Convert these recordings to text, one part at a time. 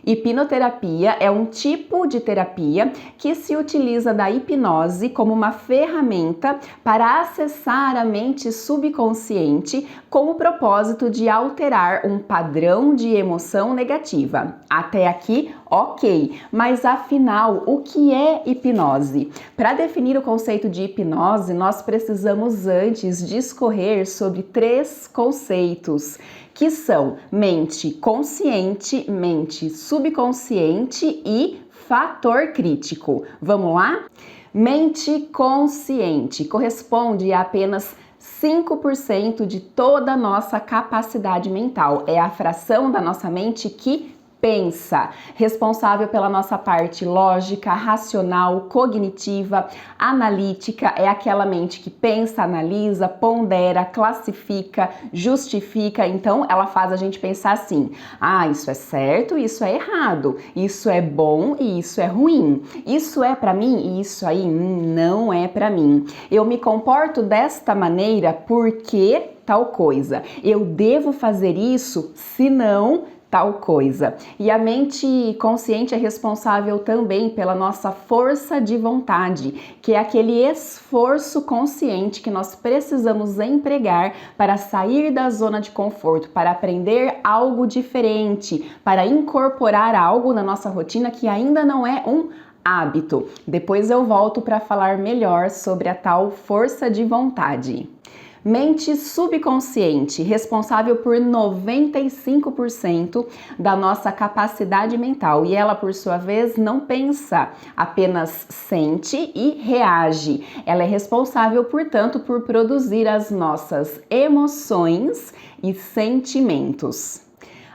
Hipnoterapia é um tipo de terapia que se utiliza da hipnose como uma ferramenta para acessar a mente subconsciente com o propósito de alterar um padrão de emoção negativa. Até aqui, ok. Mas afinal, o que é hipnose? Para definir o conceito de hipnose, nós precisamos antes discorrer sobre 3 conceitos, que são mente consciente, mente subconsciente e fator crítico. Vamos lá? Mente consciente corresponde a apenas 5% de toda a nossa capacidade mental. É a fração da nossa mente que pensa, responsável pela nossa parte lógica, racional, cognitiva, analítica, é aquela mente que pensa, analisa, pondera, classifica, justifica. Então ela faz a gente pensar assim: ah, isso é certo, isso é errado, isso é bom e isso é ruim, isso é para mim e isso aí não é para mim. Eu me comporto desta maneira porque tal coisa. Eu devo fazer isso, senão tal coisa. E a mente consciente é responsável também pela nossa força de vontade, que é aquele esforço consciente que nós precisamos empregar para sair da zona de conforto, para aprender algo diferente, para incorporar algo na nossa rotina que ainda não é um hábito. Depois eu volto para falar melhor sobre a tal força de vontade. Mente subconsciente, responsável por 95% da nossa capacidade mental, e ela, por sua vez, não pensa, apenas sente e reage. Ela é responsável, portanto, por produzir as nossas emoções e sentimentos.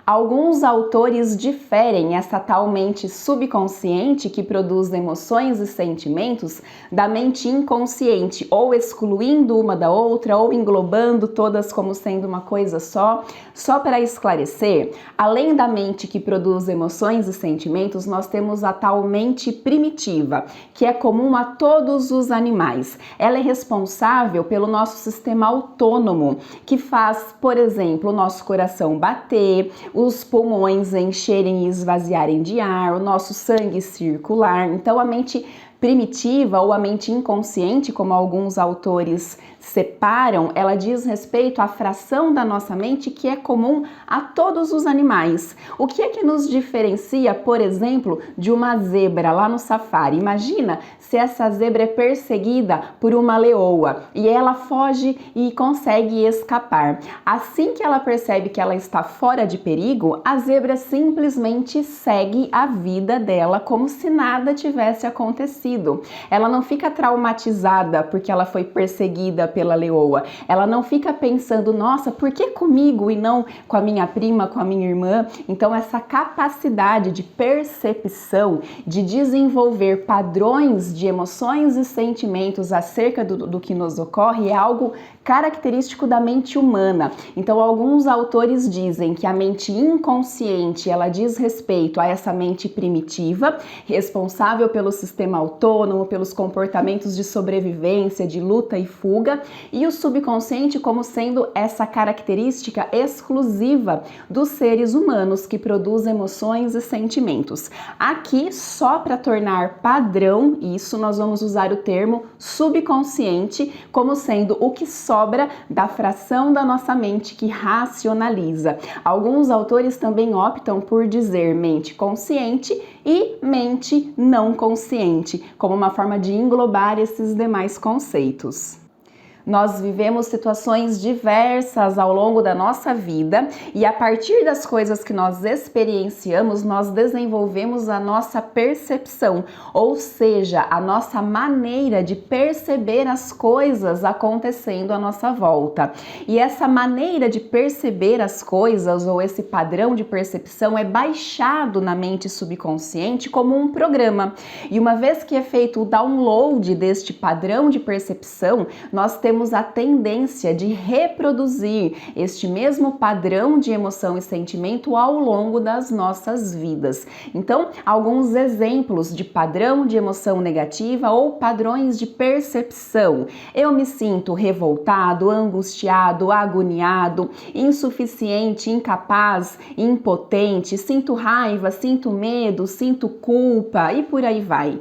Alguns autores diferem essa tal mente subconsciente que produz emoções e sentimentos da mente inconsciente, ou excluindo uma da outra, ou englobando todas como sendo uma coisa só. Só para esclarecer, além da mente que produz emoções e sentimentos, nós temos a tal mente primitiva, que é comum a todos os animais. Ela é responsável pelo nosso sistema autônomo, que faz, por exemplo, o nosso coração bater, os pulmões encherem e esvaziarem de ar, o nosso sangue circular. Então a mente primitiva ou a mente inconsciente, como alguns autores separam, ela diz respeito à fração da nossa mente que é comum a todos os animais. O que é que nos diferencia, por exemplo, de uma zebra lá no safari? Imagina se essa zebra é perseguida por uma leoa e ela foge e consegue escapar. Assim que ela percebe que ela está fora de perigo, a zebra simplesmente segue a vida dela como se nada tivesse acontecido. Ela não fica traumatizada porque ela foi perseguida pela leoa. Ela não fica pensando, nossa, por que comigo e não com a minha prima, com a minha irmã? Então essa capacidade de percepção, de desenvolver padrões de emoções e sentimentos acerca do que nos ocorre é algo característico da mente humana. Então alguns autores dizem que a mente inconsciente, ela diz respeito a essa mente primitiva, responsável pelo sistema autônomo, pelos comportamentos de sobrevivência, de luta e fuga, e o subconsciente como sendo essa característica exclusiva dos seres humanos que produz emoções e sentimentos. Aqui, só para tornar padrão isso, nós vamos usar o termo subconsciente como sendo o que sobra da fração da nossa mente que racionaliza. Alguns autores também optam por dizer mente consciente e mente não consciente, como uma forma de englobar esses demais conceitos. Nós vivemos situações diversas ao longo da nossa vida e a partir das coisas que nós experienciamos, nós desenvolvemos a nossa percepção, ou seja, a nossa maneira de perceber as coisas acontecendo à nossa volta. E essa maneira de perceber as coisas, ou esse padrão de percepção, é baixado na mente subconsciente como um programa. E uma vez que é feito o download deste padrão de percepção, nós temos temos a tendência de reproduzir este mesmo padrão de emoção e sentimento ao longo das nossas vidas. Então, alguns exemplos de padrão de emoção negativa ou padrões de percepção. Eu me sinto revoltado, angustiado, agoniado, insuficiente, incapaz, impotente, sinto raiva, sinto medo, sinto culpa e por aí vai.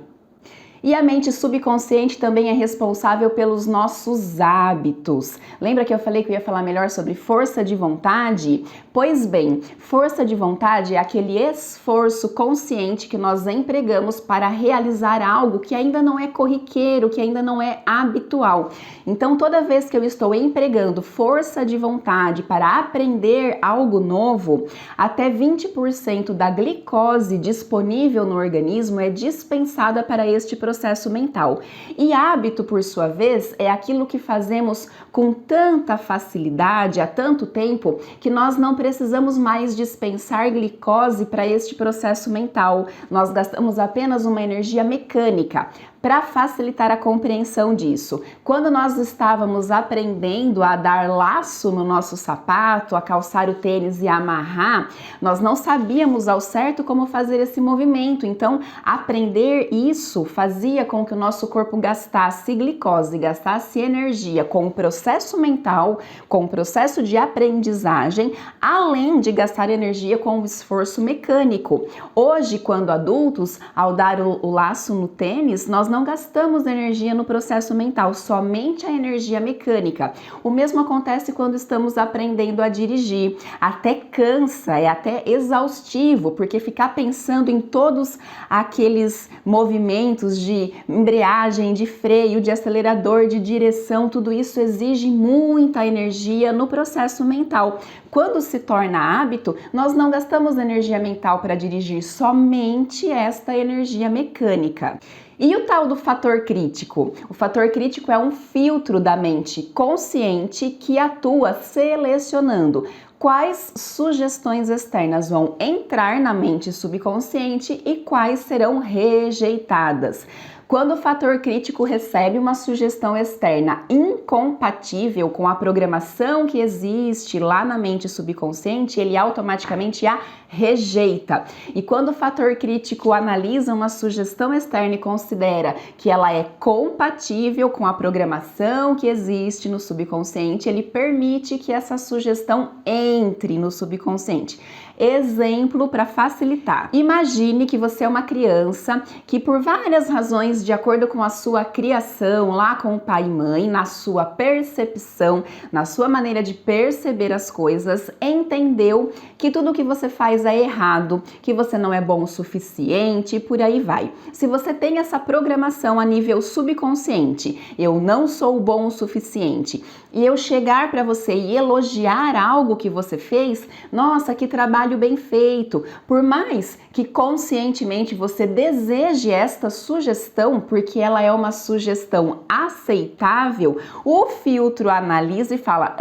E a mente subconsciente também é responsável pelos nossos hábitos. Lembra que eu falei que eu ia falar melhor sobre força de vontade? Pois bem, força de vontade é aquele esforço consciente que nós empregamos para realizar algo que ainda não é corriqueiro, que ainda não é habitual. Então, toda vez que eu estou empregando força de vontade para aprender algo novo, até 20% da glicose disponível no organismo é dispensada para este processo mental. E hábito, por sua vez, é aquilo que fazemos com tanta facilidade há tanto tempo que nós não precisamos mais dispensar glicose para este processo mental. Nós gastamos apenas uma energia mecânica. Para facilitar a compreensão disso, quando nós estávamos aprendendo a dar laço no nosso sapato, a calçar o tênis e amarrar, nós não sabíamos ao certo como fazer esse movimento. Então, aprender isso fazia com que o nosso corpo gastasse glicose, gastasse energia com o processo mental, com o processo de aprendizagem, além de gastar energia com o esforço mecânico. Hoje, quando adultos, ao dar o laço no tênis, nós não gastamos energia no processo mental, somente a energia mecânica. O mesmo acontece quando estamos aprendendo a dirigir. Até cansa, é até exaustivo, porque ficar pensando em todos aqueles movimentos de embreagem, de freio, de acelerador, de direção, tudo isso exige muita energia no processo mental. Quando se torna hábito, nós não gastamos energia mental para dirigir, somente esta energia mecânica. E o tal do fator crítico? O fator crítico é um filtro da mente consciente que atua selecionando quais sugestões externas vão entrar na mente subconsciente e quais serão rejeitadas. Quando o fator crítico recebe uma sugestão externa incompatível com a programação que existe lá na mente subconsciente, ele automaticamente a rejeita. E quando o fator crítico analisa uma sugestão externa e considera que ela é compatível com a programação que existe no subconsciente, ele permite que essa sugestão entre no subconsciente. Exemplo para facilitar. Imagine que você é uma criança que, por várias razões, de acordo com a sua criação lá com o pai e mãe, na sua percepção, na sua maneira de perceber as coisas, entendeu que tudo que você faz é errado, que você não é bom o suficiente e por aí vai. Se você tem essa programação a nível subconsciente, eu não sou bom o suficiente, e eu chegar para você e elogiar algo que você fez, nossa, que trabalho bem feito. Por mais que conscientemente você deseje esta sugestão, porque ela é uma sugestão aceitável, o filtro analisa e fala,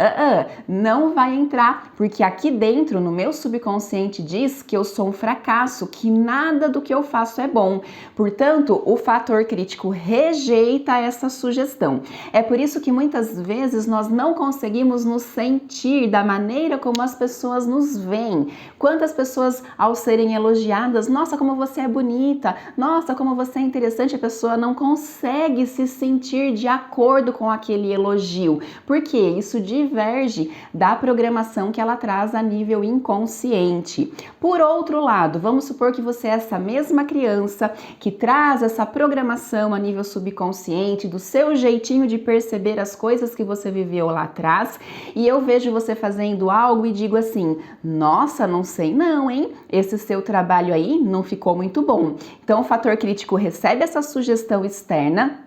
não vai entrar, porque aqui dentro, no meu subconsciente, diz que eu sou um fracasso, que nada do que eu faço é bom. Portanto, o fator crítico rejeita essa sugestão. É por isso que muitas vezes nós não conseguimos nos sentir da maneira como as pessoas nos veem. Quantas pessoas, ao serem elogiadas, nossa, como você é bonita, nossa, como você é interessante, a pessoa não consegue se sentir de acordo com aquele elogio, porque isso diverge da programação que ela traz a nível inconsciente. Por outro lado, vamos supor que você é essa mesma criança que traz essa programação a nível subconsciente, do seu jeitinho de perceber as coisas que você viveu lá atrás, e eu vejo você fazendo algo e digo assim, nossa, não sei não, hein? Esse seu trabalho aí não ficou muito bom. Então o fator crítico recebe essa sugestão externa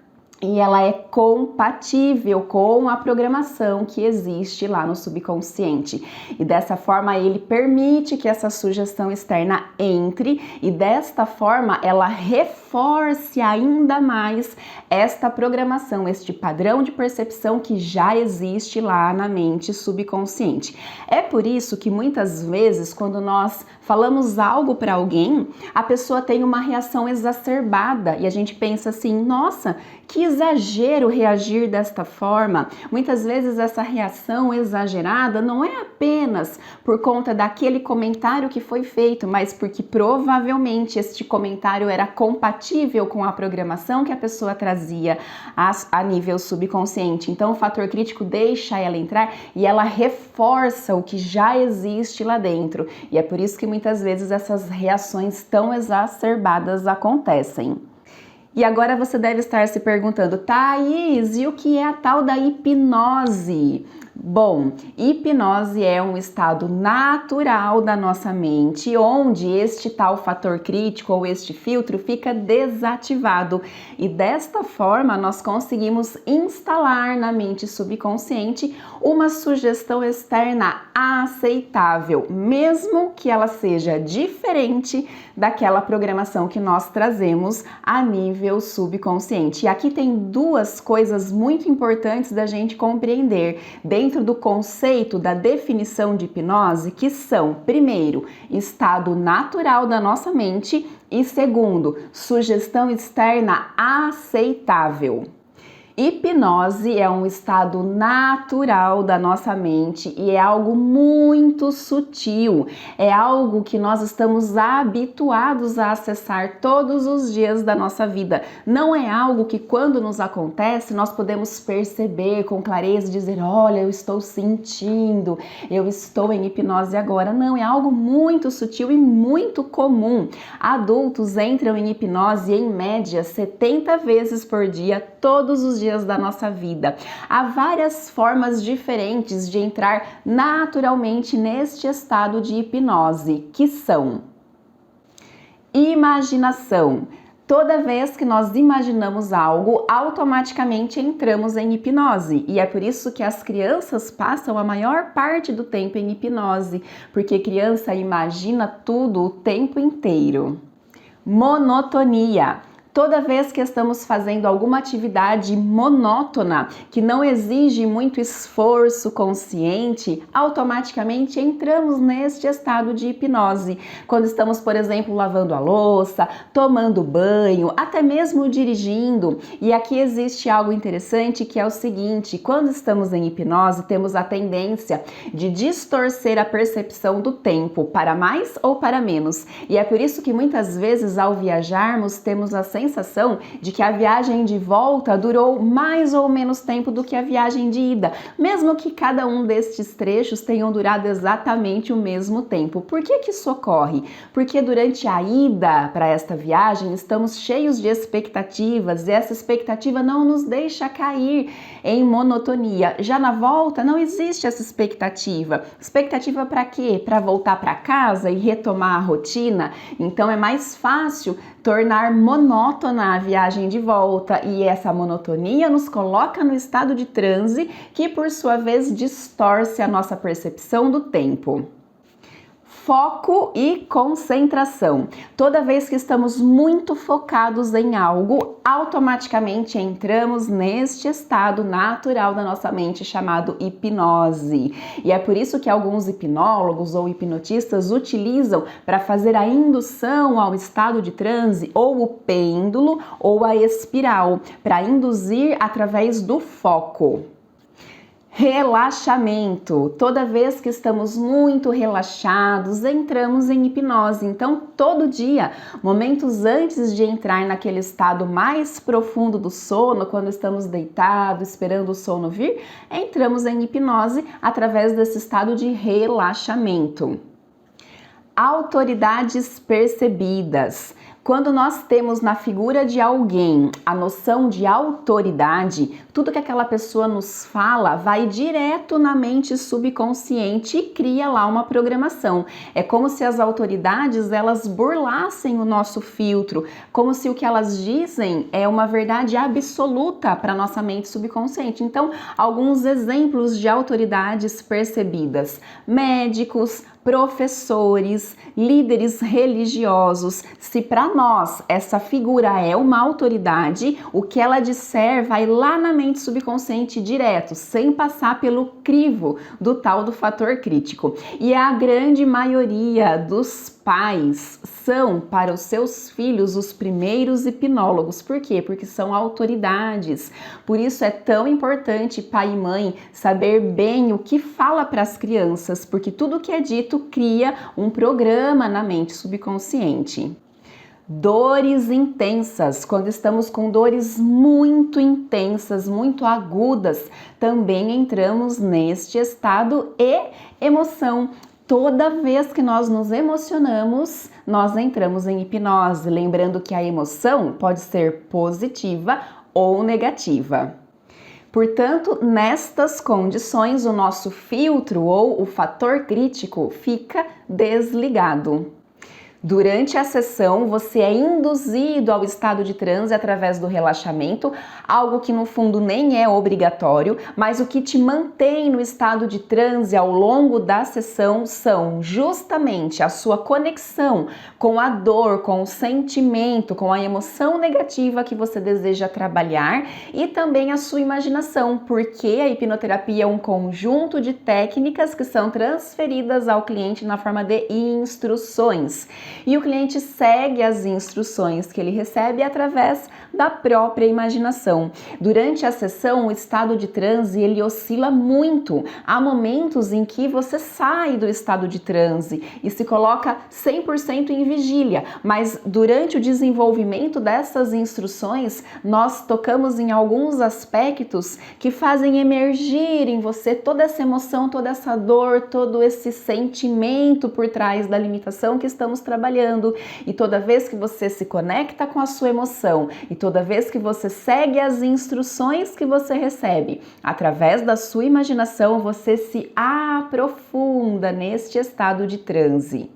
e ela é compatível com a programação que existe lá no subconsciente. E dessa forma ele permite que essa sugestão externa entre e desta forma ela reforce ainda mais esta programação, este padrão de percepção que já existe lá na mente subconsciente. É por isso que muitas vezes quando nós falamos algo para alguém, a pessoa tem uma reação exacerbada e a gente pensa assim, nossa, que exagero reagir desta forma. Muitas vezes essa reação exagerada não é apenas por conta daquele comentário que foi feito, mas porque provavelmente este comentário era compatível com a programação que a pessoa trazia a nível subconsciente. Então o fator crítico deixa ela entrar e ela reforça o que já existe lá dentro. E é por isso que muitas vezes essas reações tão exacerbadas acontecem. E agora você deve estar se perguntando, Thaís, e o que é a tal da hipnose? Bom, hipnose é um estado natural da nossa mente, onde este tal fator crítico ou este filtro fica desativado. E desta forma, nós conseguimos instalar na mente subconsciente uma sugestão externa aceitável, mesmo que ela seja diferente daquela programação que nós trazemos a nível subconsciente. E aqui tem duas coisas muito importantes da gente compreender dentro do conceito da definição de hipnose, que são, primeiro, estado natural da nossa mente e segundo, sugestão externa aceitável. Hipnose é um estado natural da nossa mente e é algo muito sutil, é algo que nós estamos habituados a acessar todos os dias da nossa vida. Não é algo que quando nos acontece nós podemos perceber com clareza e dizer, olha, eu estou sentindo, eu estou em hipnose agora. Não, é algo muito sutil e muito comum. Adultos entram em hipnose em média 70 vezes por dia, todos os dias da nossa vida. Há várias formas diferentes de entrar naturalmente neste estado de hipnose, que são imaginação. Toda vez que nós imaginamos algo, automaticamente entramos em hipnose. E é por isso que as crianças passam a maior parte do tempo em hipnose, porque criança imagina tudo o tempo inteiro. Monotonia. Toda vez que estamos fazendo alguma atividade monótona, que não exige muito esforço consciente, automaticamente entramos neste estado de hipnose. Quando estamos, por exemplo, lavando a louça, tomando banho, até mesmo dirigindo. E aqui existe algo interessante que é o seguinte, quando estamos em hipnose, temos a tendência de distorcer a percepção do tempo, para mais ou para menos. E é por isso que muitas vezes ao viajarmos, temos a sensação de que a viagem de volta durou mais ou menos tempo do que a viagem de ida, mesmo que cada um destes trechos tenham durado exatamente o mesmo tempo. Por que que isso ocorre? Porque durante a ida para esta viagem estamos cheios de expectativas e essa expectativa não nos deixa cair em monotonia. Já na volta não existe essa expectativa. Expectativa para quê? Para voltar para casa e retomar a rotina? Então é mais fácil tornar monótona a viagem de volta e essa monotonia nos coloca no estado de transe que por sua vez distorce a nossa percepção do tempo. Foco e concentração. Toda vez que estamos muito focados em algo, automaticamente entramos neste estado natural da nossa mente chamado hipnose. E é por isso que alguns hipnólogos ou hipnotistas utilizam para fazer a indução ao estado de transe ou o pêndulo ou a espiral, para induzir através do foco. Relaxamento. Toda vez que estamos muito relaxados, entramos em hipnose. Então, todo dia, momentos antes de entrar naquele estado mais profundo do sono, quando estamos deitados, esperando o sono vir, entramos em hipnose através desse estado de relaxamento. Autoridades percebidas. Quando nós temos na figura de alguém a noção de autoridade, tudo que aquela pessoa nos fala vai direto na mente subconsciente e cria lá uma programação. É como se as autoridades elas burlassem o nosso filtro, como se o que elas dizem é uma verdade absoluta para nossa mente subconsciente. Então, alguns exemplos de autoridades percebidas: médicos, professores, líderes religiosos. Se para nós essa figura é uma autoridade, o que ela disser vai lá na mente subconsciente direto, sem passar pelo crivo do tal do fator crítico. E a grande maioria dos pais são para os seus filhos os primeiros hipnólogos. Por quê? Porque são autoridades. Por isso é tão importante pai e mãe saber bem o que fala para as crianças, porque tudo que é dito cria um programa na mente subconsciente. Dores intensas, quando estamos com dores muito intensas, muito agudas, também entramos neste estado e emoção. Toda vez que nós nos emocionamos, nós entramos em hipnose, lembrando que a emoção pode ser positiva ou negativa. Portanto, nestas condições, o nosso filtro ou o fator crítico fica desligado. Durante a sessão, você é induzido ao estado de transe através do relaxamento, algo que no fundo nem é obrigatório, mas o que te mantém no estado de transe ao longo da sessão são justamente a sua conexão com a dor, com o sentimento, com a emoção negativa que você deseja trabalhar e também a sua imaginação, porque a hipnoterapia é um conjunto de técnicas que são transferidas ao cliente na forma de instruções. E o cliente segue as instruções que ele recebe através da própria imaginação. Durante a sessão, o estado de transe ele oscila muito. Há momentos em que você sai do estado de transe e se coloca 100% em vigília, mas durante o desenvolvimento dessas instruções, nós tocamos em alguns aspectos que fazem emergir em você toda essa emoção, toda essa dor, todo esse sentimento por trás da limitação que estamos trabalhando. E toda vez que você se conecta com a sua emoção e toda vez que você segue as instruções que você recebe através da sua imaginação, você se aprofunda neste estado de transe.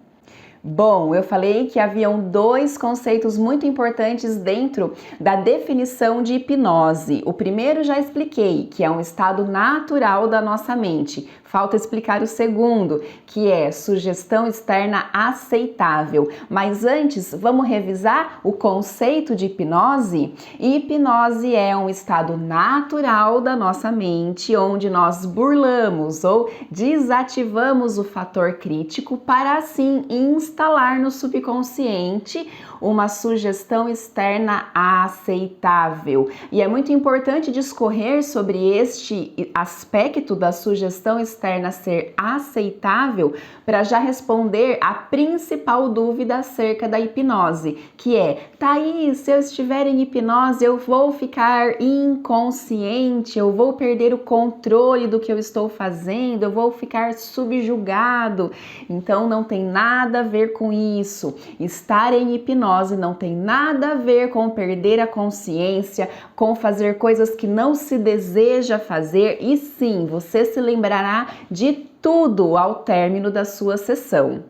Bom, eu falei que haviam dois conceitos muito importantes dentro da definição de hipnose. O primeiro já expliquei, que é um estado natural da nossa mente. Falta explicar o segundo, que é sugestão externa aceitável. Mas antes, vamos revisar o conceito de hipnose? Hipnose é um estado natural da nossa mente, onde nós burlamos ou desativamos o fator crítico para assim instalar no subconsciente uma sugestão externa aceitável. E é muito importante discorrer sobre este aspecto da sugestão externa ser aceitável para já responder a principal dúvida acerca da hipnose, que é: Thaís, se eu estiver em hipnose, eu vou ficar inconsciente, eu vou perder o controle do que eu estou fazendo, eu vou ficar subjugado. Então não tem nada a ver com isso. Estar em hipnose não tem nada a ver com perder a consciência, com fazer coisas que não se deseja fazer, e sim, você se lembrará de tudo ao término da sua sessão.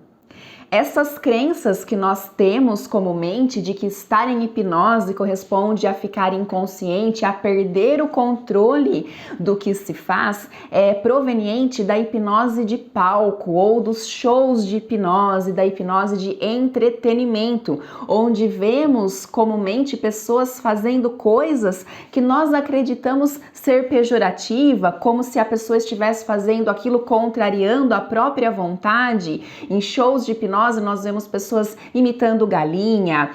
Essas crenças que nós temos comumente de que estar em hipnose corresponde a ficar inconsciente, a perder o controle do que se faz, é proveniente da hipnose de palco ou dos shows de hipnose, da hipnose de entretenimento, onde vemos comumente pessoas fazendo coisas que nós acreditamos ser pejorativa, como se a pessoa estivesse fazendo aquilo contrariando a própria vontade. Em shows de hipnose nós vemos pessoas imitando galinha,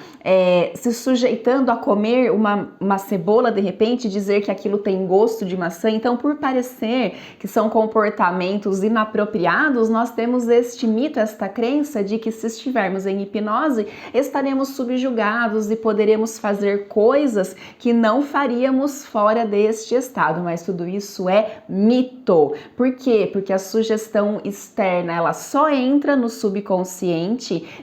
se sujeitando a comer uma cebola de repente e dizer que aquilo tem gosto de maçã. Então, por parecer que são comportamentos inapropriados, nós temos este mito, esta crença de que se estivermos em hipnose, estaremos subjugados e poderemos fazer coisas que não faríamos fora deste estado. Mas tudo isso é mito. Por quê? Porque a sugestão externa, ela só entra no subconsciente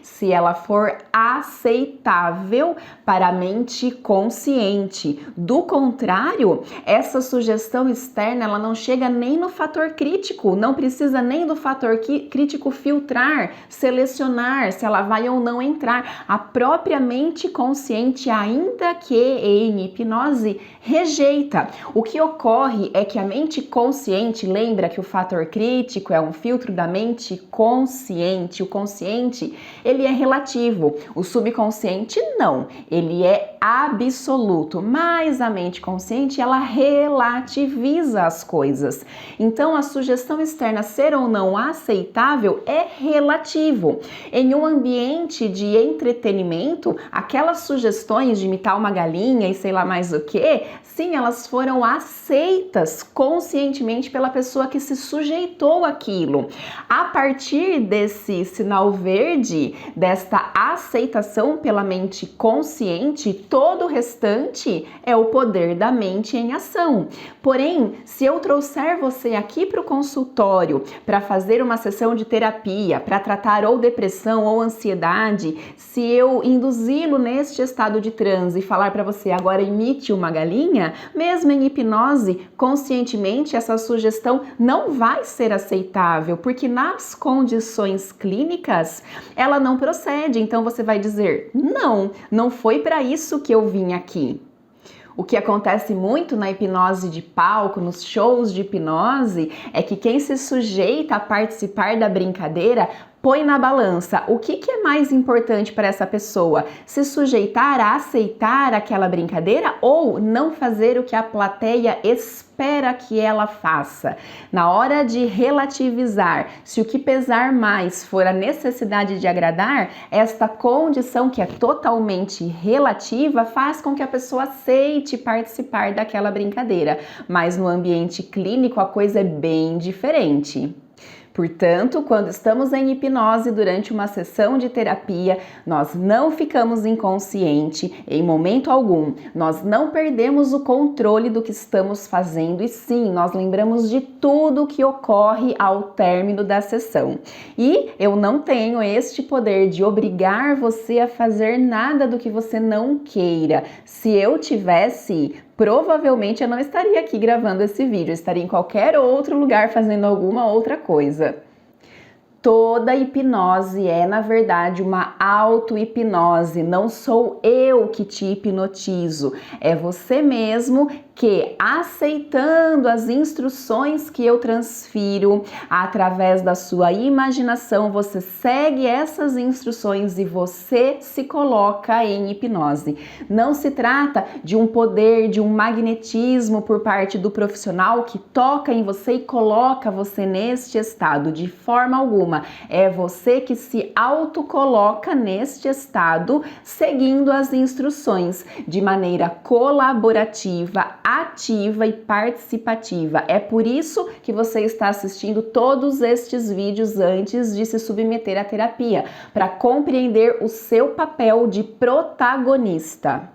se ela for aceitável para a mente consciente. Do contrário, essa sugestão externa, ela não chega nem no fator crítico, não precisa nem do fator crítico filtrar, selecionar se ela vai ou não entrar. A própria mente consciente, ainda que em hipnose, rejeita. O que ocorre é que a mente consciente, lembra que o fator crítico é um filtro da mente consciente, o consciente consciente, ele é relativo. O subconsciente não, ele é absoluto, mas a mente consciente, ela relativiza as coisas. Então, a sugestão externa ser ou não aceitável é relativo. Em um ambiente de entretenimento, aquelas sugestões de imitar uma galinha e sei lá mais o que, sim, elas foram aceitas conscientemente pela pessoa que se sujeitou àquilo. A partir desse sinal verde, desta aceitação pela mente consciente, todo o restante é o poder da mente em ação. Porém, se eu trouxer você aqui para o consultório para fazer uma sessão de terapia, para tratar ou depressão ou ansiedade, se eu induzi-lo neste estado de transe e falar para você agora imite uma galinha, mesmo em hipnose, conscientemente essa sugestão não vai ser aceitável, porque nas condições clínicas ela não procede. Então você vai dizer: não foi para isso que eu vim aqui. O que acontece muito na hipnose de palco, nos shows de hipnose, é que quem se sujeita a participar da brincadeira põe na balança o que é mais importante para essa pessoa: se sujeitar a aceitar aquela brincadeira ou não fazer o que a plateia espera que ela faça. Na hora de relativizar, se o que pesar mais for a necessidade de agradar, esta condição que é totalmente relativa faz com que a pessoa aceite participar daquela brincadeira. Mas no ambiente clínico a coisa é bem diferente. Portanto, quando estamos em hipnose durante uma sessão de terapia, nós não ficamos inconsciente em momento algum. Nós não perdemos o controle do que estamos fazendo e sim, nós lembramos de tudo que ocorre ao término da sessão. E eu não tenho este poder de obrigar você a fazer nada do que você não queira. Se eu tivesse, provavelmente eu não estaria aqui gravando esse vídeo, eu estaria em qualquer outro lugar fazendo alguma outra coisa. Toda hipnose é, na verdade, uma auto-hipnose. Não sou eu que te hipnotizo, é você mesmo que, aceitando as instruções que eu transfiro através da sua imaginação, você segue essas instruções e você se coloca em hipnose. Não se trata de um poder, de um magnetismo por parte do profissional que toca em você e coloca você neste estado, de forma alguma. É você que se autocoloca neste estado, seguindo as instruções de maneira colaborativa, ativa e participativa. É por isso que você está assistindo todos estes vídeos antes de se submeter à terapia, para compreender o seu papel de protagonista.